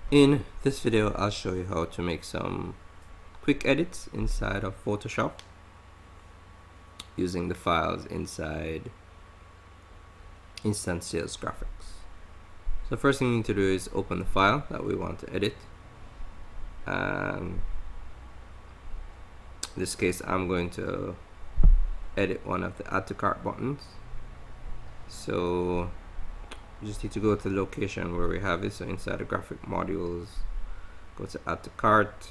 In this video, I'll show you how to make some quick edits inside of Photoshop using the files inside Instant Sales Graphics. So the first thing you need to do is open the file that we want to edit. In this case, I'm going to edit one of the Add to Cart buttons. So you just need to go to the location where we have it. So inside the graphic modules, go to Add to Cart,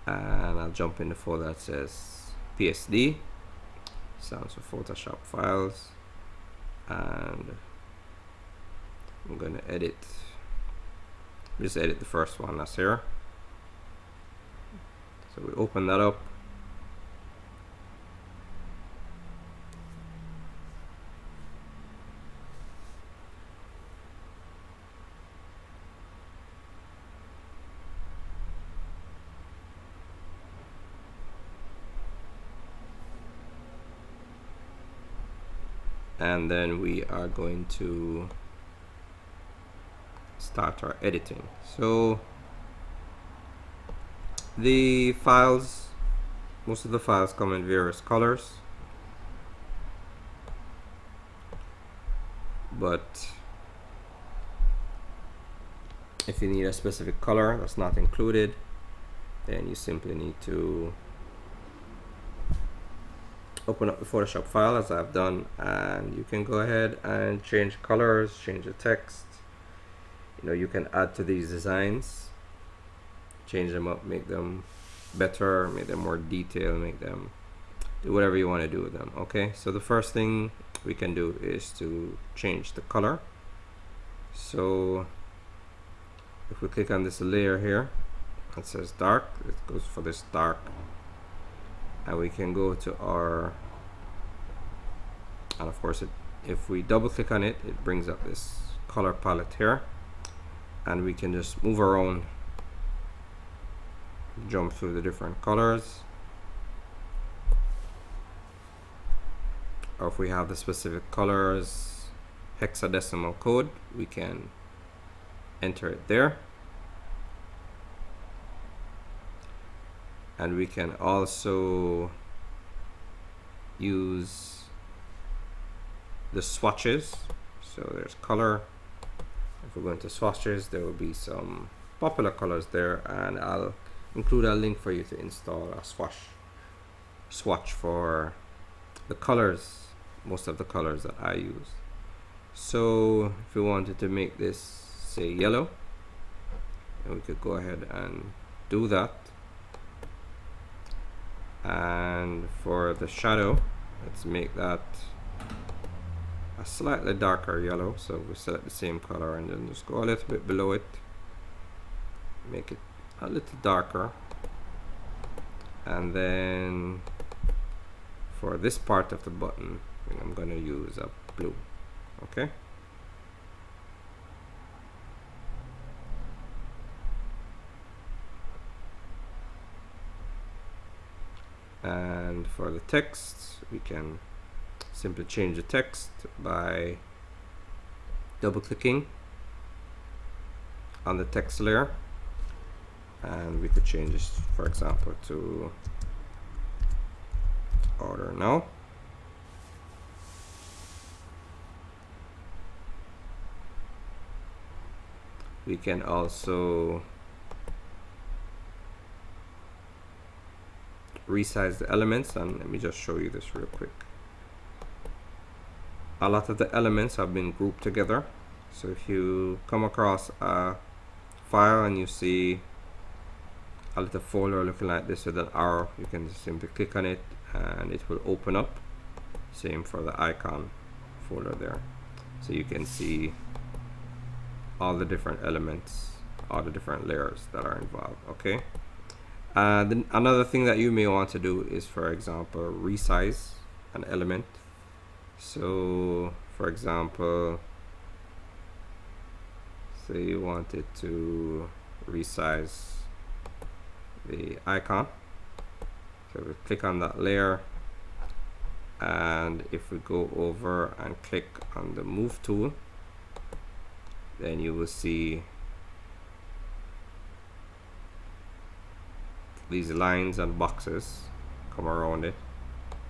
and I'll jump in the folder that says PSD, stands for Photoshop files, and I'm going to just edit the first one that's here. So we open that up. And then we are going to start our editing. So the files, most of the files come in various colors, but if you need a specific color that's not included, then you simply need to open up the Photoshop file as I've done, and you can go ahead and change colors, change the text. You can add to these designs, change them up, make them better, make them more detailed, make them do whatever you want to do with them. Okay, so the first thing we can do is to change the color. So if we click on this layer here, it says dark, it goes for this dark, and we can go to our, and of course if we double click on it, it brings up this color palette here, and we can just move around, jump through the different colors, or if we have the specific colors hexadecimal code, we can enter it there. And we can also use the swatches. So there's color. If we're going to swatches, there will be some popular colors there, and I'll include a link for you to install a swatch for the colors, most of the colors that I use. So if we wanted to make this say yellow, then we could go ahead and do that. And for the shadow, let's make that a slightly darker yellow. So we select the same color and then just go a little bit below it, make it a little darker. And then for this part of the button, I'm going to use a blue. Okay. And for the text, we can simply change the text by double clicking on the text layer, and we could change this, for example, to order now. We can also resize the elements, and let me just show you this real quick. A lot of the elements have been grouped together. So if you come across a file and you see a little folder looking like this with an arrow, you can just simply click on it and it will open up. Same for the icon folder there. So you can see all the different elements, all the different layers that are involved. Okay. Then another thing that you may want to do is, for example, resize an element. So for example, say you wanted to resize the icon. So we click on that layer, and if we go over and click on the move tool, then you will see these lines and boxes come around it,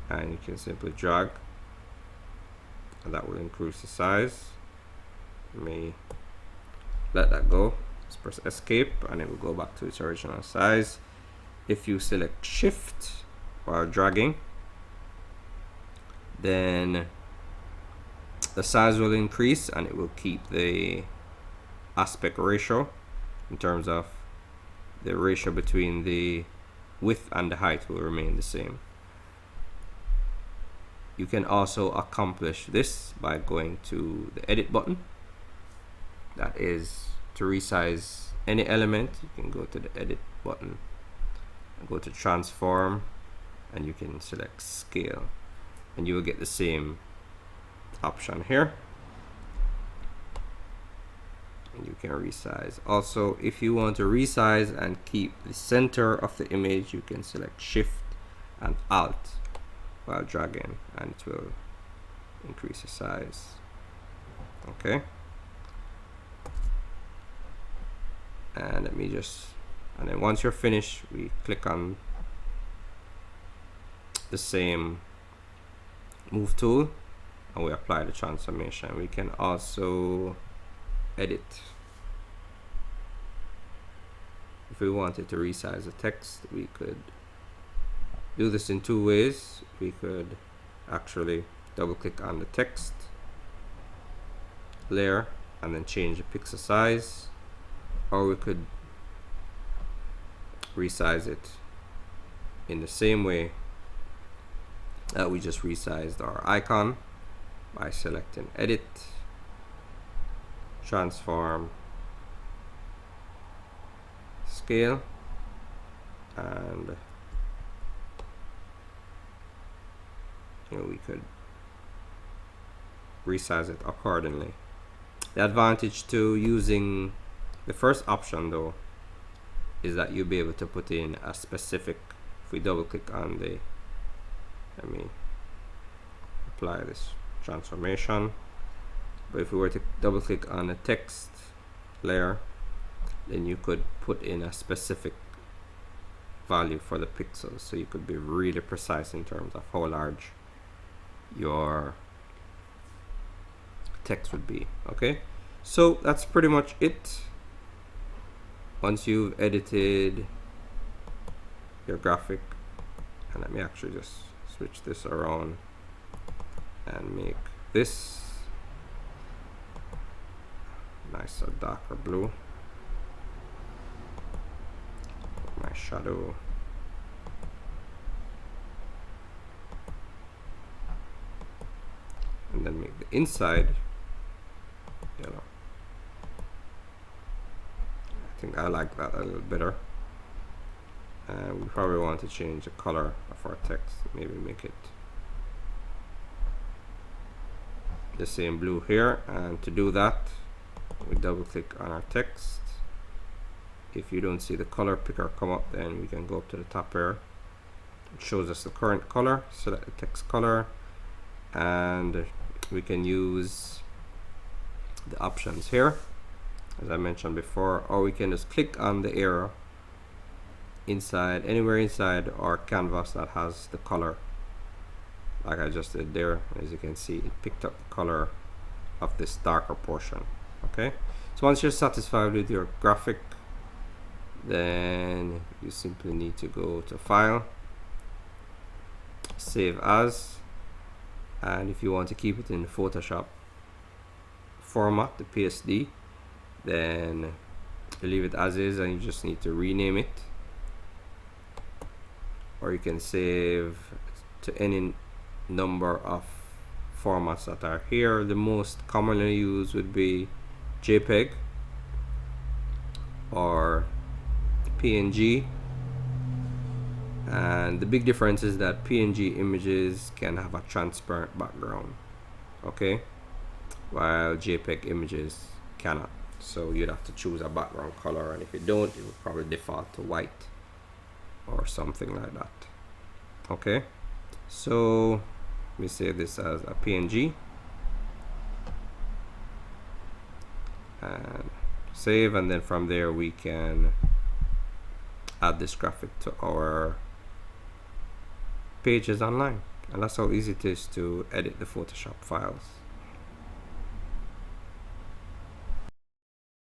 and you can simply drag, and that will increase the size. Let me let that go. Let's press escape and it will go back to its original size. If you select shift while dragging, then the size will increase and it will keep the aspect ratio in terms of the ratio between the width and the height will remain the same. You can also accomplish this by going to the edit button. That is to resize any element. You can go to the edit button and go to transform, and you can select scale, and you will get the same option here, and you can resize. Also, if you want to resize and keep the center of the image, you can select shift and alt while dragging, and it will increase the size. Okay, and let me just, and then once you're finished, we click on the same move tool and we apply the transformation. We can also edit. If we wanted to resize the text, we could do this in two ways. We could actually double click on the text layer and then change the pixel size, or we could resize it in the same way that we just resized our icon by selecting edit, transform, scale, and we could resize it accordingly. The advantage to using the first option though is that you'll be able to put in a specific, if we double click on the, let me apply this transformation, but if we were to double click on the text layer, then you could put in a specific value for the pixels, so you could be really precise in terms of how large your text would be. Okay, so that's pretty much it. Once you've edited your graphic, and let me actually just switch this around and make this nice or darker blue. My shadow. And then make the inside yellow. I think I like that a little better. And we probably want to change the color of our text. Maybe make it the same blue here. And to do that, we double click on our text. If you don't see the color picker come up, then we can go up to the top here. It shows us the current color. Select the text color, and we can use the options here, as I mentioned before, or we can just click on the arrow inside, anywhere inside our canvas that has the color, like I just did there. As you can see, it picked up the color of this darker portion. Okay, so once you're satisfied with your graphic, then you simply need to go to File, Save As, and if you want to keep it in the Photoshop format, the PSD, then you leave it as is and you just need to rename it, or you can save to any number of formats that are here. The most commonly used would be JPEG or PNG, and the big difference is that PNG images can have a transparent background, okay, while JPEG images cannot. So you'd have to choose a background color, and if you don't, it will probably default to white or something like that. Okay, so let me save this as a PNG and save, and then from there we can add this graphic to our pages online. And that's how easy it is to edit the Photoshop files.